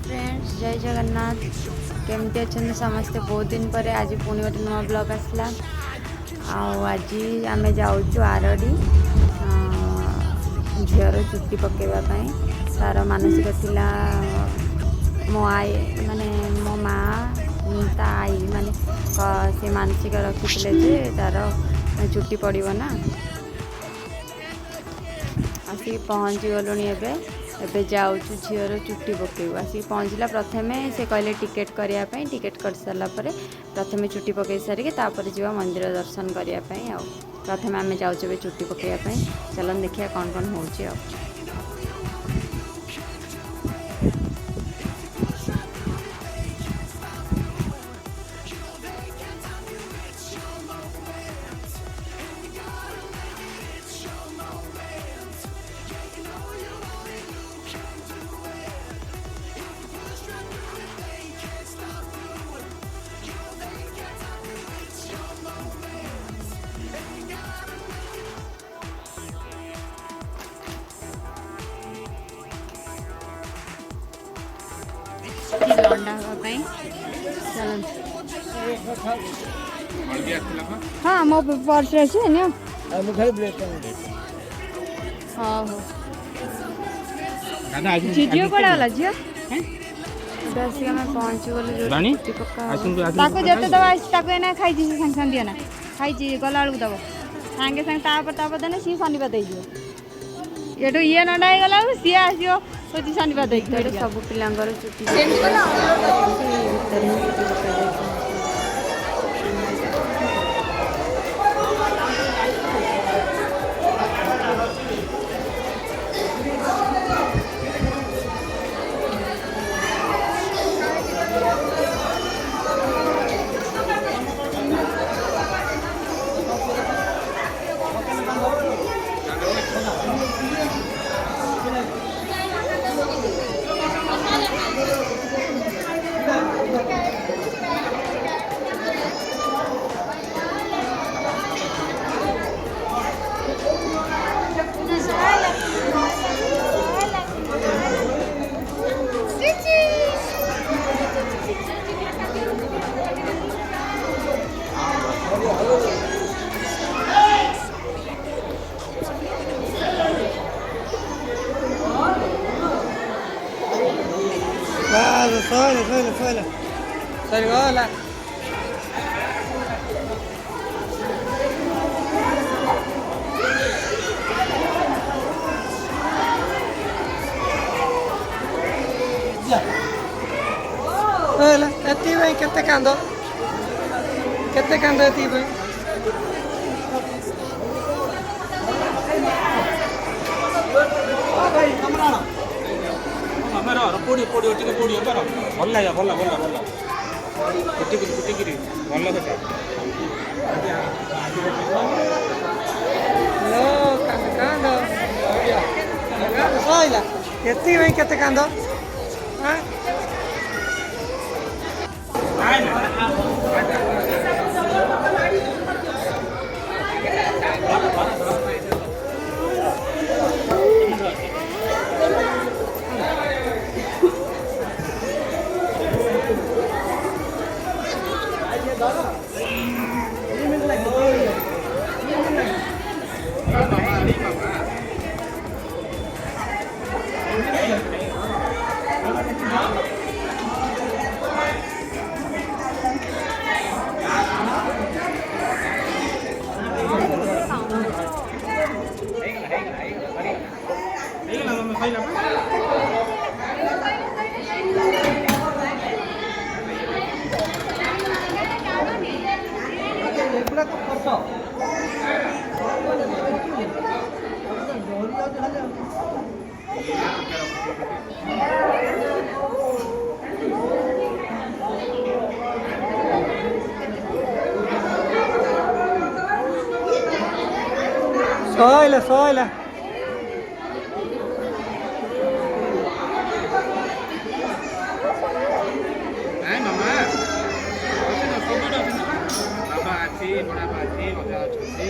Friends जय जगन्नाथ केमती अच्छा समस्ते बहुत दिन पर आज पुणी गोटे नुआ ब्लॉग आसला आज आम जाऊँ आरडी झीर चुट्टी पकेवाई तार मानसिक थिला मो आई माने मो माँ ता आई माने से मानसिक रखी तार चुट्टी पड़ो ना आसिक पहुँची गलुणी एबे जाऊँ झीर चुट्टी पकेबू आसिक पहुँचला प्रथम से कहले टिकेट करने टिकेट कर सारा प्रथम चुट्टी पकई सारिक जा मंदिर दर्शन करने प्रथम आम जाऊँ चुट्टी पकड़ापी चलन देखिए कौन कौन हो लंडा हाँपाई चल हाँ मो पर्स अच्छे हाँ हाँ झीझ कड़ा गला झील आसिक आम पहुँची गलु जिते दबा खाई सागे सागे दिए ना खाई गला बेलू दब सागे सागे देने सी शनिवार देव ये नंडा हो गला सी आसो शनिवार देख सब पिलांगर चुटी Hola. Hola, ¿estás bien? ¿Qué te cando? ¿Qué te cando de ti, bien? पोड़ी पोड़ी टिके पोड़ी कर भल लगे भल भल भल कुटिकी कुटिकी भल कटे कांद सैला ये केते कांद Soila. Hai mama. Oke, sobo do. Baba aci, bora aci, oja aci.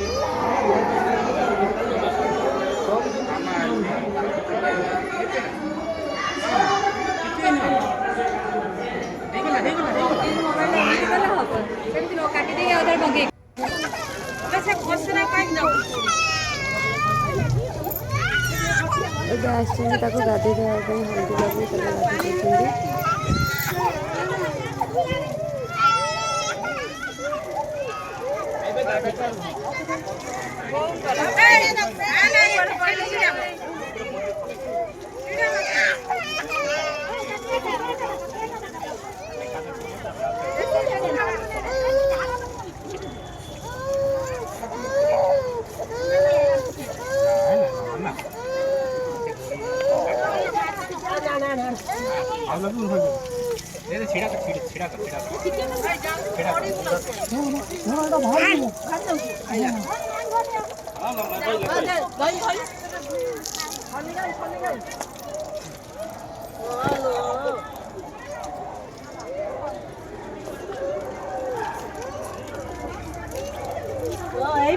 Mama aci. Kitene. ଏବେ ଆସିଛନ୍ତି ତାକୁ ଗାଧୋଇ ଦେବା ପାଇଁ ହଳଦୀ ଲଗାଇ ତାକୁ ଗାଧୋଇ ଦେଇଛନ୍ତି।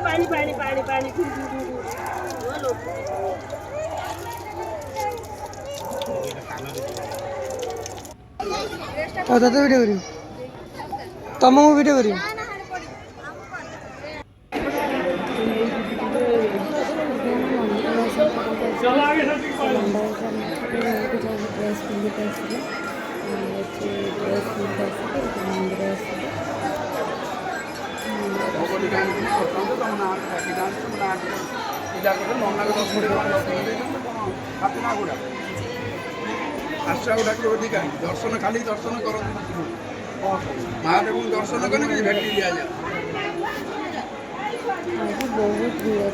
पानी पानी पानी पानी तते वीडियो करी तुमको वीडियो करी दर्शन खाली दर्शन कर महादेव दर्शन करें कि भेट दिया जाए बहुत भीड़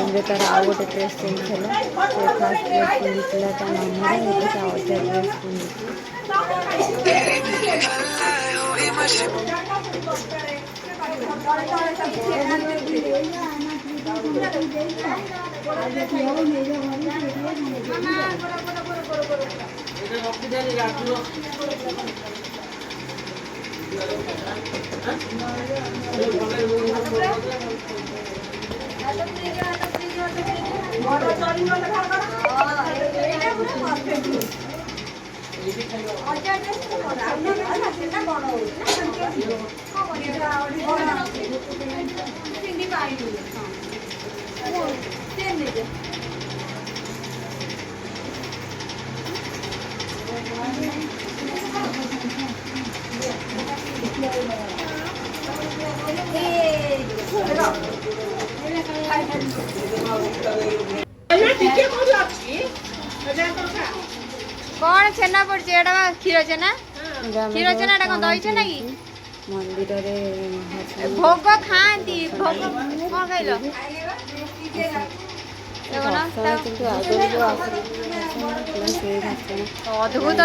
थी तार आउ गोटे ड्रेस पिंधला फास्ट ड्रेस पिंधला मामू ड्रेस कौन छेना पड़ছে এটা ক্ষীর छेना ক্ষীর छेना এটা কোন দই छेना কি मंदिर रे भोग खाती भोग कोन खाइलो देखो ना अद्भुत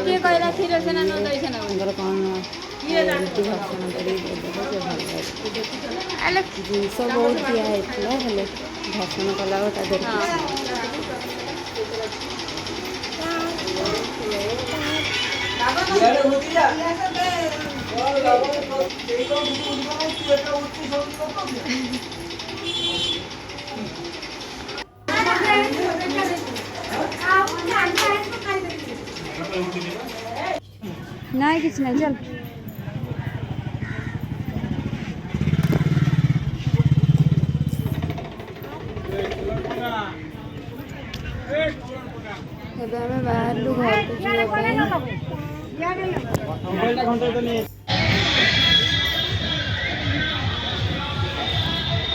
किए कहला क्षीर छेना न दई छेना कौन जिनस बहुत दिया है भर्षण कला नहीं किछ नहीं चल बाहर घर को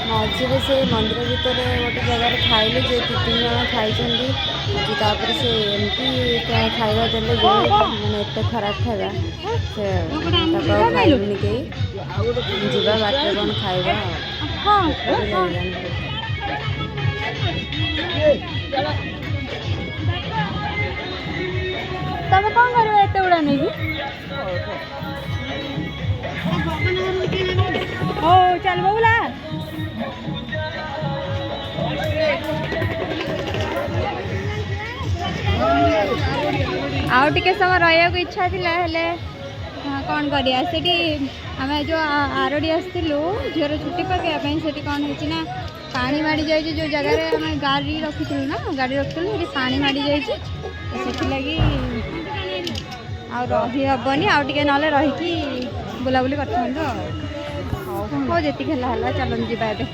मझे से मंदिर भितर गोटे जगार खाइले जे 3 जन खाई से एमती खाଇବା देले मैंने एत खराब खाଇବା से खाइबनी कहीं जीवा बाटे कौन खाइबा तब कौन कर एत गुड़ा नहीं ओ चल बोला आउ टिके समय रहा इच्छा थिला हेले कौन करिया सेठी आमे जो आरडी आसतिलु झीर छुट्टी पकाइबा सेठी कौन होची ना पानी माड़ी जाई जो जगह रे आमे गाड़ी रखितलु ना गाड़ी रखितलु सेठी पानी माड़ी जाई सेठी लगी आ रही हबनी आउ टिके नले रही की बुलाबुली करथंदो हो जेती खेला हला चलन जिबा एबे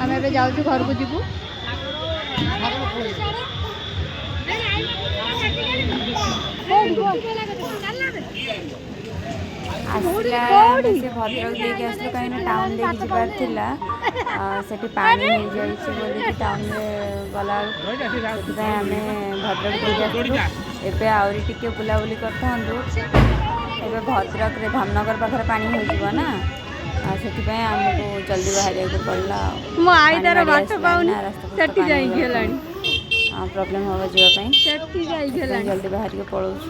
आमे एबे जाउछु घर को जिबु आसला से भद्रक देके आसलु कहीं टाउन देके जबार थिला सेठी पानी हो जाई छै बोली कि टाउन में गला सेठी आमे भद्रक देके आसलु एबे आउरी टिके बुलाबुली करथांदु एबे भद्रक रे धामनगर पाखर पानी हो जिवो ना सेठी आमको जल्दी बाहर को पड़ला मो आई तार बाट पाउनी सेठी जाई गेलानी प्रॉब्लम होगा जीवा पई सेठी जाई गेलानी जल्दी बाहर के पळौछु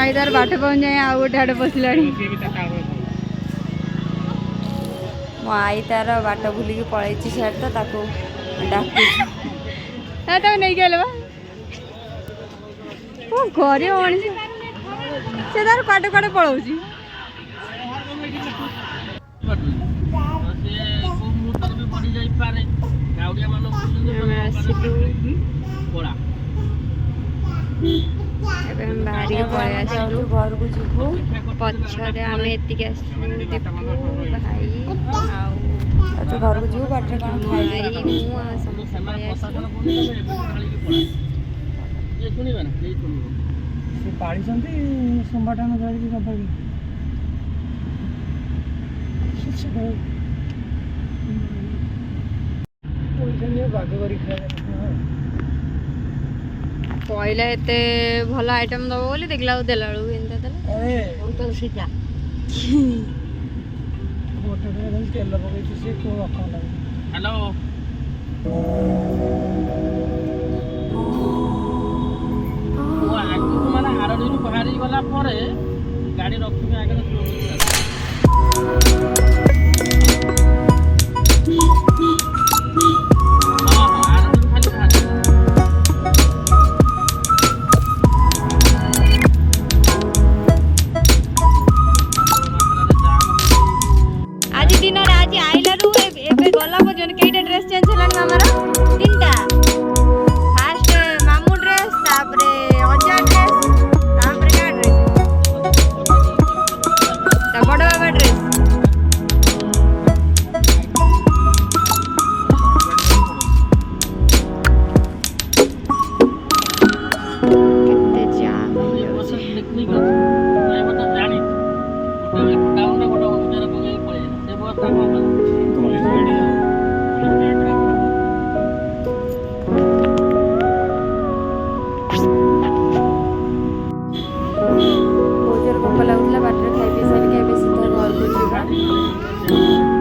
आई तार बाट पाउन जाए आ गोटे आड़े बसलानी मो आई तार बाट भूली के पळैछि सेठ तो ताको डाकु ए तो नहीं गेलबा ओ घरे मଣିଷ से तार काटे काटे पळौछि बाहरी पड़े आसलु घर को जीवु पछरे आम एतिक आसलु दीपू भाई आउ घर को जीवु बाटर कौन खाई मु समस्त पड़े आसलु से पाड़ी संती सोमवार न जाई की कबा पहले एते भल आइटम दब बोली देखला देला एंता देला सीधा तेल पकई से को रखा हेलो माने आरडी बाहरी गला परे गाड़ी रखिबे आगे आज दिन आज आइला रु एबे गला पजन केइटा ड्रेस चेंज हलान हमर तीनटा फास्ट मामू ड्रेस तापरे अजा ड्रेस तापरे का ड्रेस ता बड़ बाबा ड्रेस केते जाम भोजर भोक लगुला बाटर खाई पी सारिके सीधा घर को जीवा